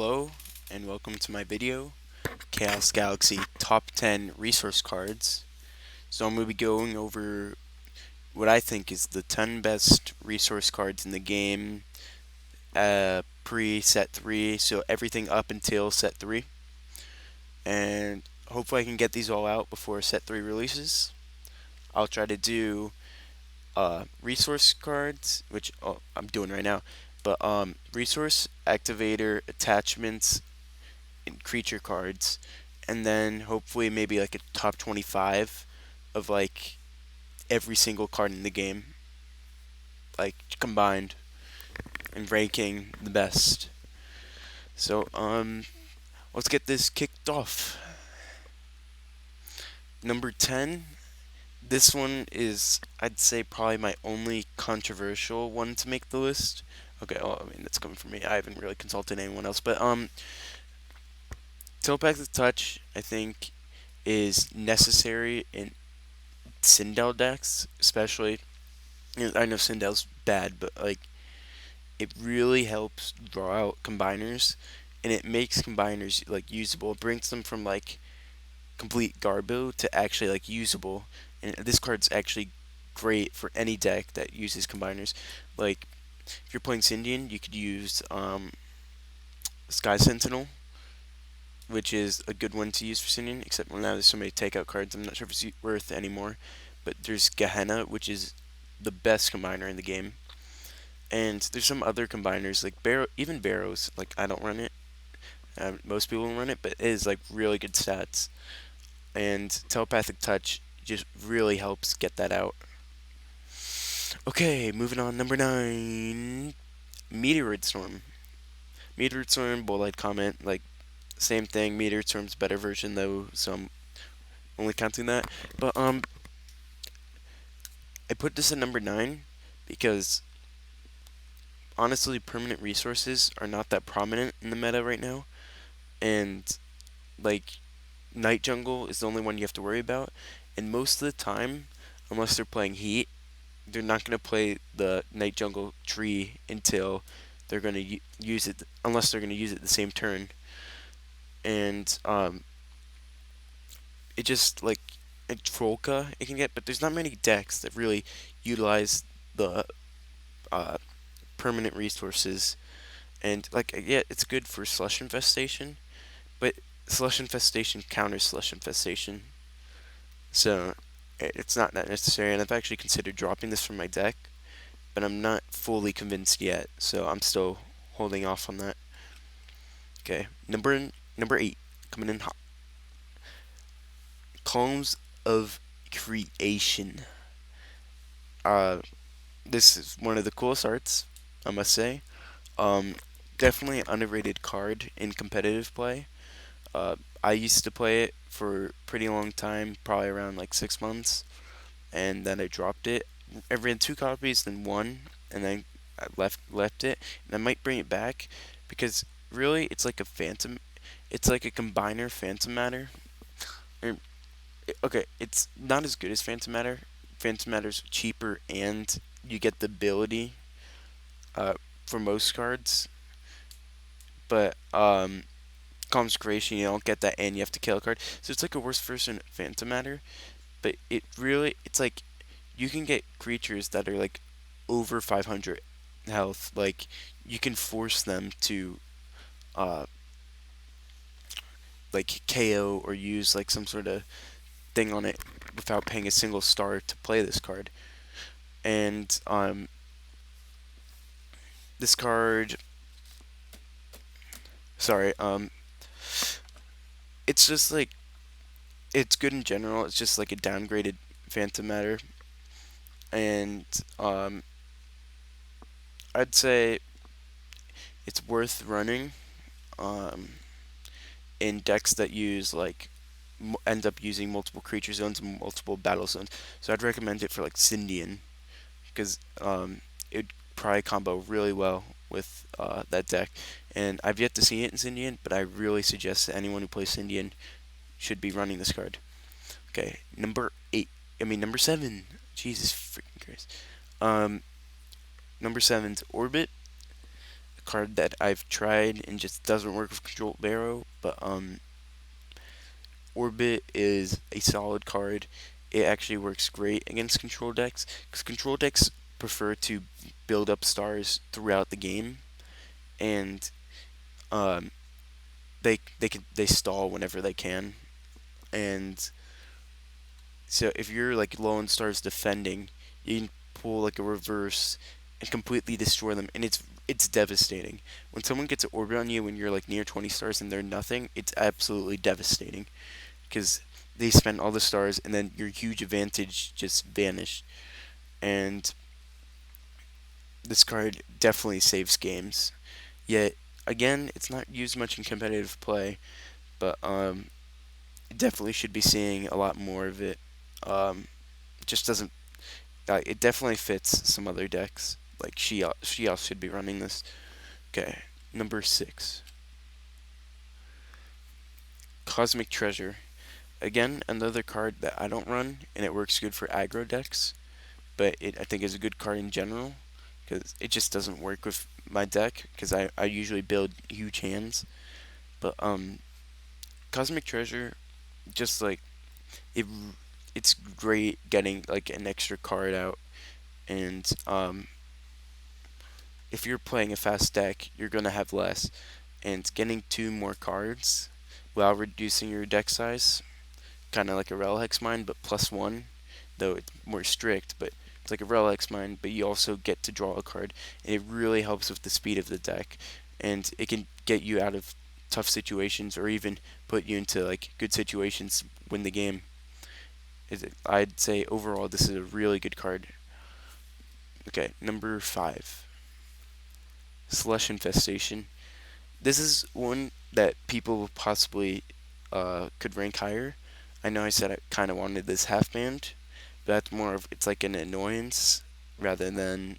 Hello and welcome to my video, Chaos Galaxy Top 10 Resource Cards. So I'm going to be going over what I think is the 10 best resource cards in the game pre-set 3, so everything up until set 3. And hopefully I can get these all out before set 3 releases. I'll try to do resource cards, which I'm doing right now, but resource, activator, attachments, and creature cards, and then hopefully maybe like a top 25 of like every single card in the game, like combined, and ranking the best. So let's get this kicked off. Number 10. This one is, I'd say, probably my only controversial one to make the list. Okay, well, I mean, that's coming from me. I haven't really consulted anyone else, but Telepathic Touch, I think, is necessary in Sindel decks, especially. I know Sindel's bad, but like it really helps draw out combiners, and it makes combiners like usable. It brings them from like complete garbo to actually like usable. And this card's actually great for any deck that uses combiners. Like if you're playing Sindian, you could use Sky Sentinel, which is a good one to use for Sindian, except now there's so many takeout cards, I'm not sure if it's worth anymore. But there's Gehenna, which is the best combiner in the game. And there's some other combiners, like even Barrows, like I don't run it. Most people don't run it, but it is like really good stats. And Telepathic Touch just really helps get that out. Okay, moving on. Number 9, Meteoroid Storm. Meteoroid Storm, Bulllight Comet, like same thing. Meteor Storm's better version though, so I'm only counting that. But I put this at number 9 because honestly, permanent resources are not that prominent in the meta right now, and like Night Jungle is the only one you have to worry about. And most of the time, unless they're playing Heat, they're not going to play the Night Jungle tree until they're going to use it, unless they're going to use it the same turn. And it just like a Trollka it can get, but there's not many decks that really utilize the uh, permanent resources. And like yeah, it's good for Slush Infestation, but Slush Infestation counters Slush Infestation, so it's not that necessary. And I've actually considered dropping this from my deck, but I'm not fully convinced yet, so I'm still holding off on that. Okay, number 8, coming in hot. Columns of Creation. Uh, this is one of the coolest arts, I must say. Um, Definitely an underrated card in competitive play. I used to play it for a pretty long time, probably around like 6 months, and then I dropped it. I ran 2 copies, then one, and then I left it. And I might bring it back because really, it's like a phantom. It's like a combiner Phantom Matter. Okay, it's not as good as Phantom Matter. Phantom Matter's cheaper, and you get the ability uh, for most cards. But Consecration, you don't get that, and you have to kill a card. So it's like a worse version of Phantom Matter. But it's like you can get creatures that are like over 500 health. Like you can force them to uh, like KO or use like some sort of thing on it without paying a single star to play this card. And this card, sorry, it's just like it's good in general. It's just like a downgraded Phantom Matter, and I'd say it's worth running um, in decks that use like end up using multiple creature zones and multiple battle zones. So I'd recommend it for like Sindian because it'd probably combo really well with that deck. And I've yet to see it in Sindian, but I really suggest that anyone who plays Sindian should be running this card. Okay, number 8. I mean number 7. Jesus freaking Christ. Um, Number 7's Orbit. card that I've tried and just doesn't work with Control Barrow, but Orbit is a solid card. It actually works great against control decks because control decks prefer to build up stars throughout the game, and um, they stall whenever they can, and so if you're like low on stars defending, you can pull like a reverse and completely destroy them, and it's devastating. When someone gets an orbit on you when you're like near 20 stars and they're nothing, it's absolutely devastating because they spend all the stars and then your huge advantage just vanished. And this card definitely saves games. Yet again, it's not used much in competitive play, but definitely should be seeing a lot more of it. It just doesn't. It definitely fits some other decks. Like Shios should be running this. Okay, number 6, Cosmic Treasure. Again, another card that I don't run, and it works good for aggro decks. But I think is a good card in general because it just doesn't work with my deck because I usually build huge hands. But Cosmic Treasure, just like it, it's great getting like an extra card out, and if you're playing a fast deck, you're gonna have less, and getting 2 more cards while reducing your deck size, kind of like a Relics Mine, but +1, though it's more strict, but it's like a Relics Mine, but you also get to draw a card, and it really helps with the speed of the deck, and it can get you out of tough situations or even put you into like good situations, win the game. I'd say overall this is a really good card. Okay, number 5, Slush Infestation. This is one that people possibly could rank higher. I know I said I kind of wanted this half band, but that's more of it's like an annoyance rather than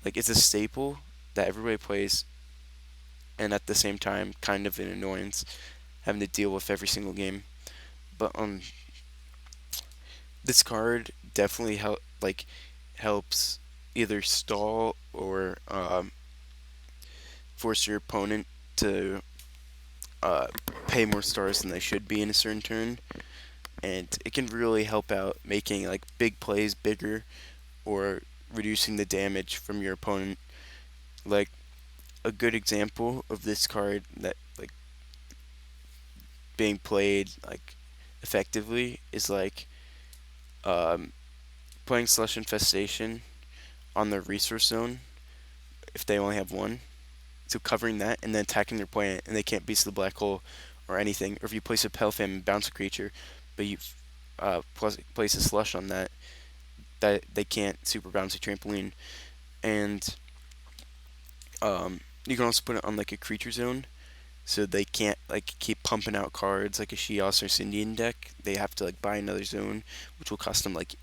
like it's a staple that everybody plays, and at the same time kind of an annoyance having to deal with every single game. But this card definitely helps either stall or force your opponent to uh, pay more stars than they should be in a certain turn, and it can really help out making like big plays bigger or reducing the damage from your opponent. Like a good example of this card that like being played like effectively is like um, playing Slush Infestation on their resource zone if they only have one. So covering that and then attacking their opponent and they can't beast the black hole or anything. Or if you place a Pelfam and bounce a creature, but you place a Slush on that, that they can't super bounce a trampoline. And you can also put it on like a creature zone, so they can't like keep pumping out cards like a Shios or Syndian deck. They have to like buy another zone, which will cost them like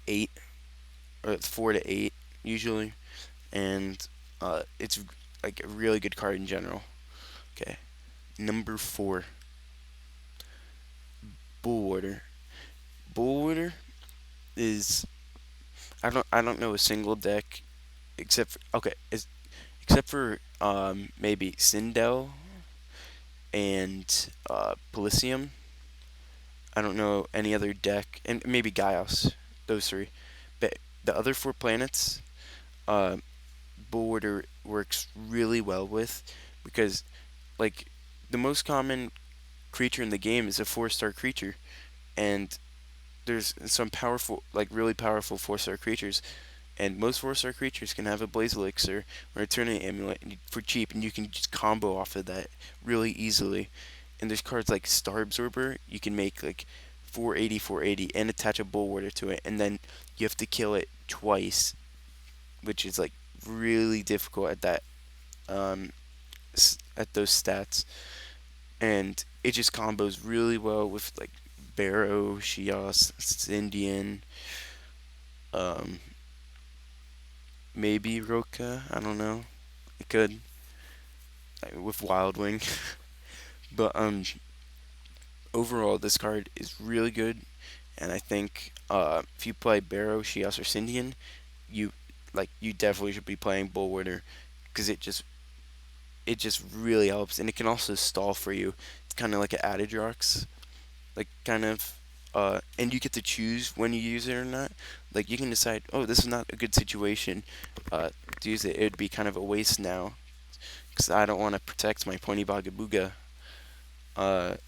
8 or 4 to 8 usually, and it's like a really good card in general. Okay, number 4, Bullwarder. Bullwarder is I don't know a single deck except for except for maybe Sindel and Pelisium. I don't know any other deck, and maybe Gaios. Those 3, but the other 4 planets, uh, Bullwarder works really well with because like the most common creature in the game is a 4-star creature, and there's some powerful, like really powerful 4-star creatures, and most 4-star creatures can have a Blaze Elixir or a Eternity Amulet for cheap, and you can just combo off of that really easily. And there's cards like Star Absorber, you can make like 480, 480, and attach a Bullwarder to it, and then you have to kill it twice, which is like really difficult at that um, at those stats, and it just combos really well with like Barrow, Shios, Indian, um, maybe Roka. I don't know. It could with Wild Wing, but overall this card is really good, and I think if you play Barrow, Shios, or Syndian, you you definitely should be playing Bullwarder because it just it just really helps, and it can also stall for you. It's kind of like an adage rocks, like kind of, and you get to choose when you use it or not. Like you can decide, oh, this is not a good situation to use it. It'd be kind of a waste now because I don't want to protect my pointy Bagabuga.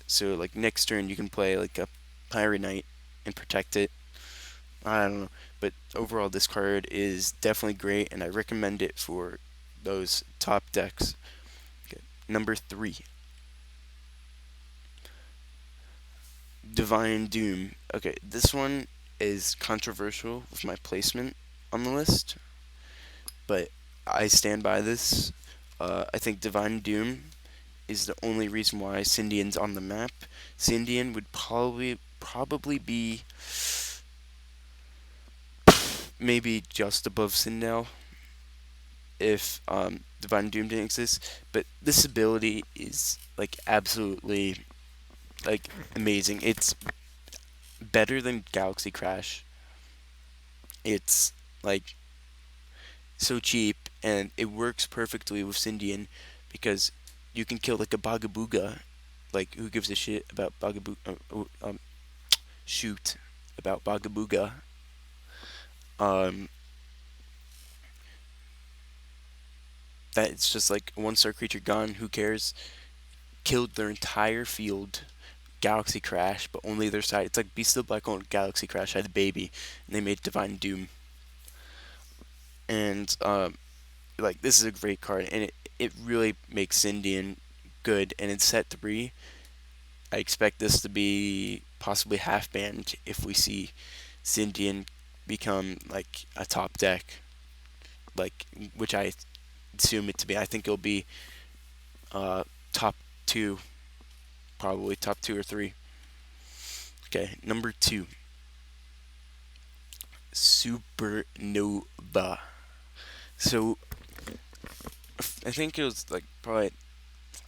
So like next turn you can play like a Pirate Knight and protect it. I don't know, but overall this card is definitely great, and I recommend it for those top decks. Okay. Number 3, Divine Doom. Okay, this one is controversial with my placement on the list, but I stand by this. I think Divine Doom is the only reason why Syndian's on the map. Syndian would probably be maybe just above Sindel if Divine Doom didn't exist. But this ability is like absolutely like amazing. It's better than Galaxy Crash. It's like so cheap, and it works perfectly with Syndian because you can kill like a Bagabuga. Like who gives a shit about Bagabuga? Shoot about Bagabuga. Um, that it's just like a 1-star creature gone. Who cares? Killed their entire field. Galaxy Crash, but only their side. It's like Beast of the Black Hole and Galaxy Crash had a baby, and they made Divine Doom. And like this is a great card, and it really makes Syndian good. And in set 3, I expect this to be possibly half banned if we see Syndian become like a top deck, like which I assume it to be. I think it'll be top 2, probably top 2 or 3. Okay, number 2, Supernova. So I think it was like probably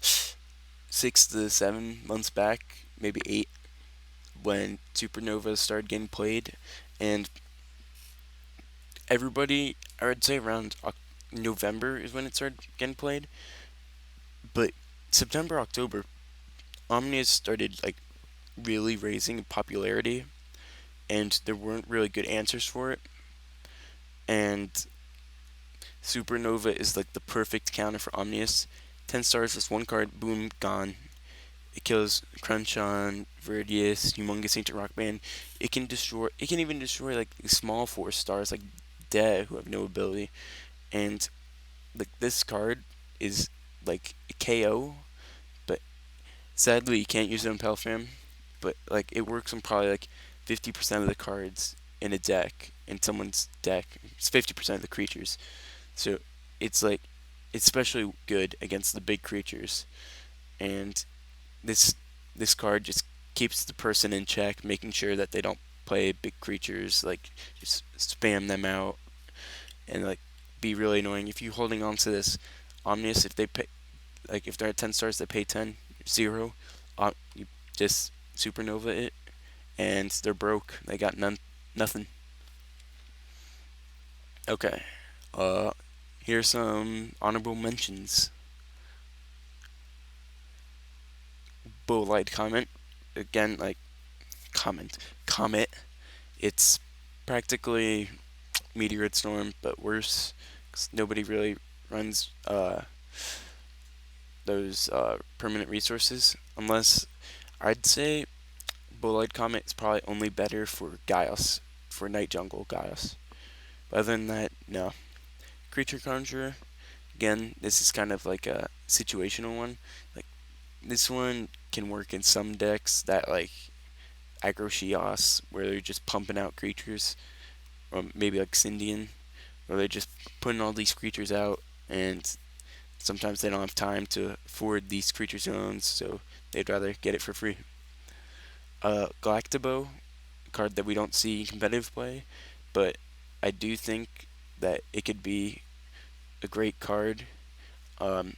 6 to 7 months back, maybe 8, when Supernova started getting played, and everybody, I would say around November is when it started getting played, but September, October, Omnius started like really raising in popularity, and there weren't really good answers for it, and Supernova is like the perfect counter for Omnius. 10 stars, just one card, boom, gone. It kills Crunchon, Verdius, Humongous Ancient Rock Band. It can destroy. It can even destroy like small 4 stars like De, who have no ability. And like this card is like a KO, but sadly you can't use it on Pelfam. But like it works on probably like 50% of the cards in a deck, in someone's deck. It's 50% of the creatures. So it's like it's especially good against the big creatures. And this this card just keeps the person in check, making sure that they don't play big creatures, like just spam them out and like be really annoying. If you're holding on to this Omnius, if they pay, like if they're at 10 stars, they pay 10, 0. You just Supernova it, and they're broke. They got nothing. Okay. Uh, Here's some honorable mentions. Bulllight comment. Again, like comet. It's practically Meteorite Storm, but worse. 'Cause nobody really runs those permanent resources, unless I'd say Bulllight Comet is probably only better for Gaius, for Night Jungle Gaius. But other than that, no. Creature Conjurer, again, this is kind of like a situational one. Like this one can work in some decks that like aggro Shios, where they're just pumping out creatures, or maybe like Syndian, where they're just putting all these creatures out, and sometimes they don't have time to afford these creature zones, so they'd rather get it for free. Galactabo, a card that we don't see in competitive play, but I do think that it could be a great card. Um,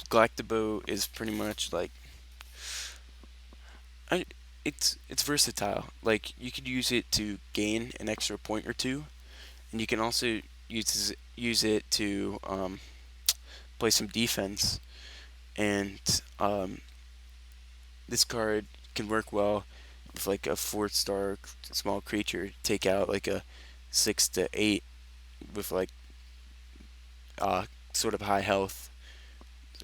Galactabo is pretty much like I, it's versatile. Like you could use it to gain an extra point or two, and you can also use it to play some defense, and this card can work well with like a 4-star small creature. Take out like a 6 to 8 with like uh, sort of high health.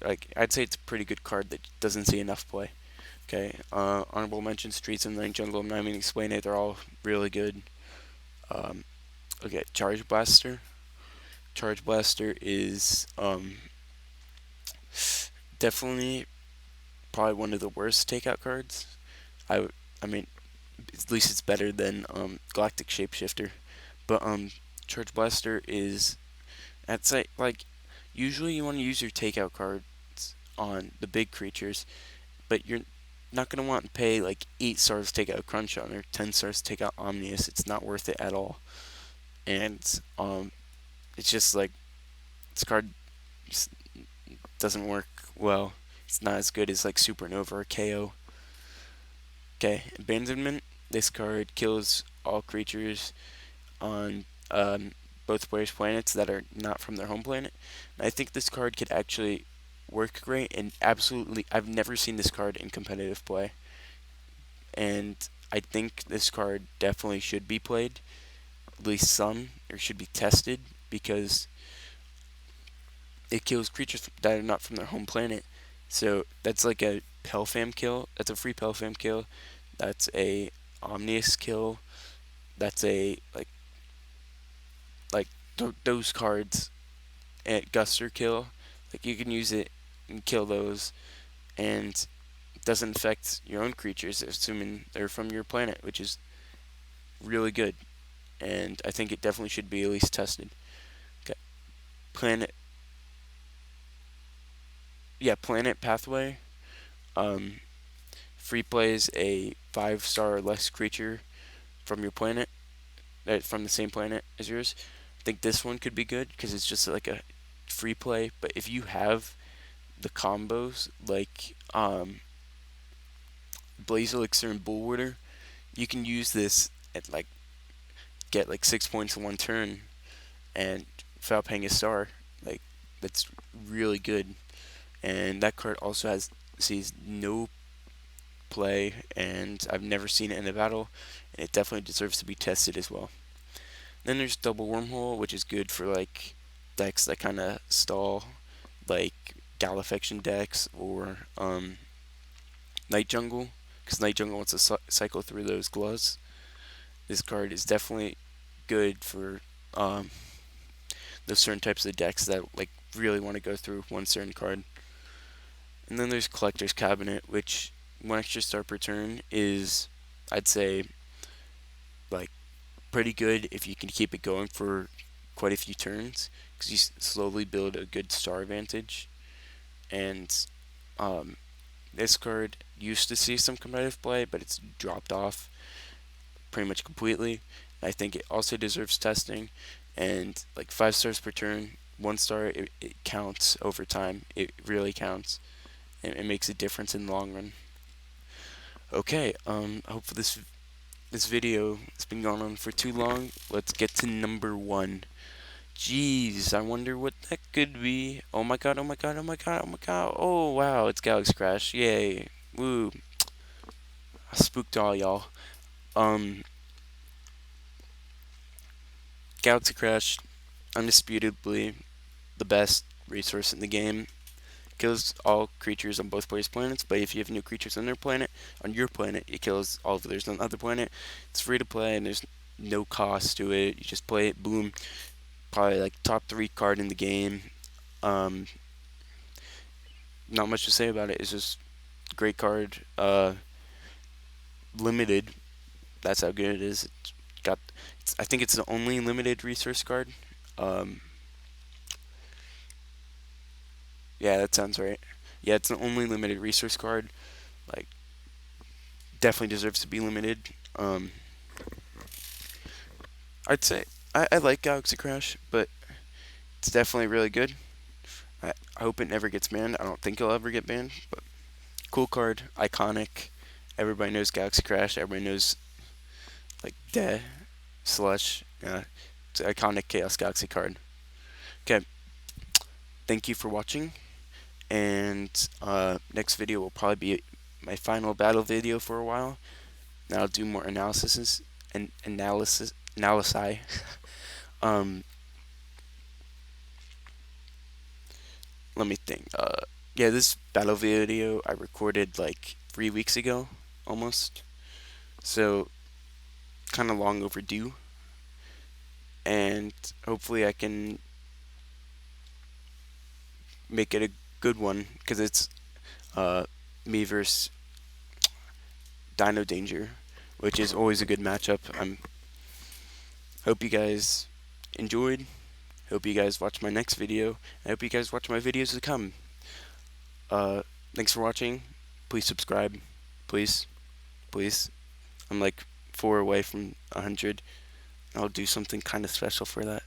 Like I'd say it's a pretty good card that doesn't see enough play. Okay, honorable mention: Streets and Night Jungle. I'm not even explain it. They're all really good. Um, okay, Charge Blaster. Charge Blaster is definitely probably one of the worst takeout cards. I mean, at least it's better than Galactic Shapeshifter. But Charge Blaster is that's like usually you want to use your takeout cards on the big creatures, but you're not gonna want to pay like 8 stars to take out Crunchon or 10 stars to take out Omnius. It's not worth it at all, and it's just like this card just doesn't work well. It's not as good as like Supernova or KO. Okay, Abandonment. This card kills all creatures on both players' planets that are not from their home planet. And I think this card could actually work great, and absolutely, I've never seen this card in competitive play. And I think this card definitely should be played, at least some, or should be tested, because it kills creatures that are not from their home planet. So that's like a Pelfam kill. That's a free Pelfam kill. That's a Omnius kill. That's a like those cards at Guster kill. Like you can use it and kill those, and it doesn't affect your own creatures, assuming they're from your planet, which is really good. And I think it definitely should be at least tested. Okay, planet. Yeah, Planet Pathway. Um, Free plays a 5-star or less creature from your planet, from the same planet as yours. I think this one could be good because it's just like a free play. But if you have the combos like Blaze Elixir and Bullwarder, you can use this and like get like 6 points in one turn and without paying a star. Like that's really good. And that card also sees no play, and I've never seen it in a battle, and it definitely deserves to be tested as well. Then there's Double Wormhole, which is good for like decks that kind of stall, like Gallifection decks or Night Jungle, because Night Jungle wants to cycle through those gloves. This card is definitely good for those certain types of decks that like really want to go through one certain card. And then there's Collector's Cabinet, which 1 extra star per turn is, I'd say, like pretty good if you can keep it going for quite a few turns, because you slowly build a good star advantage. And this card used to see some competitive play, but it's dropped off pretty much completely. I think it also deserves testing, and like 5 stars per turn, 1 star, it counts over time. It really counts. It makes a difference in the long run. Okay, hopefully this video has been going on for too long. Let's get to number 1. Jeez, I wonder what that could be. Oh my god, oh my god, oh my god, oh my god. Oh wow, it's Galaxy Crash. Yay. Woo. I spooked all y'all. Galaxy Crash, undisputably the best resource in the game. Kills all creatures on both players' planets, but if you have new creatures on their planet, on your planet, it kills all of theirs on the other planet. It's free to play, and there's no cost to it. You just play it, boom. Probably like top 3 card in the game. Not much to say about it. It's just a great card. Limited. That's how good it is. I think it's the only limited resource card. Yeah, that sounds right. Yeah, it's the only limited resource card. Like, definitely deserves to be limited. I'd say I like Galaxy Crash, but it's definitely really good. I hope it never gets banned. I don't think it'll ever get banned, but cool card, iconic. Everybody knows Galaxy Crash. Everybody knows like Slush. It's an iconic Chaos Galaxy card. Okay, thank you for watching, and next video will probably be my final battle video for a while. Now I'll do more analysis and analysis. um, Let me think. Yeah, this battle video I recorded like 3 weeks ago, almost. So kind of long overdue, and hopefully I can make it a good one because it's me versus Dino Danger, which is always a good matchup. Hope you guys enjoyed. Hope you guys watch my next video. I hope you guys watch my videos to come. Thanks for watching. Please subscribe. Please, please. I'm like 4 away from 100. I'll do something kind of special for that.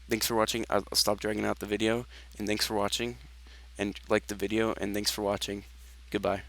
Thanks for watching. I'll stop dragging out the video. And thanks for watching. And like the video. And thanks for watching. Goodbye.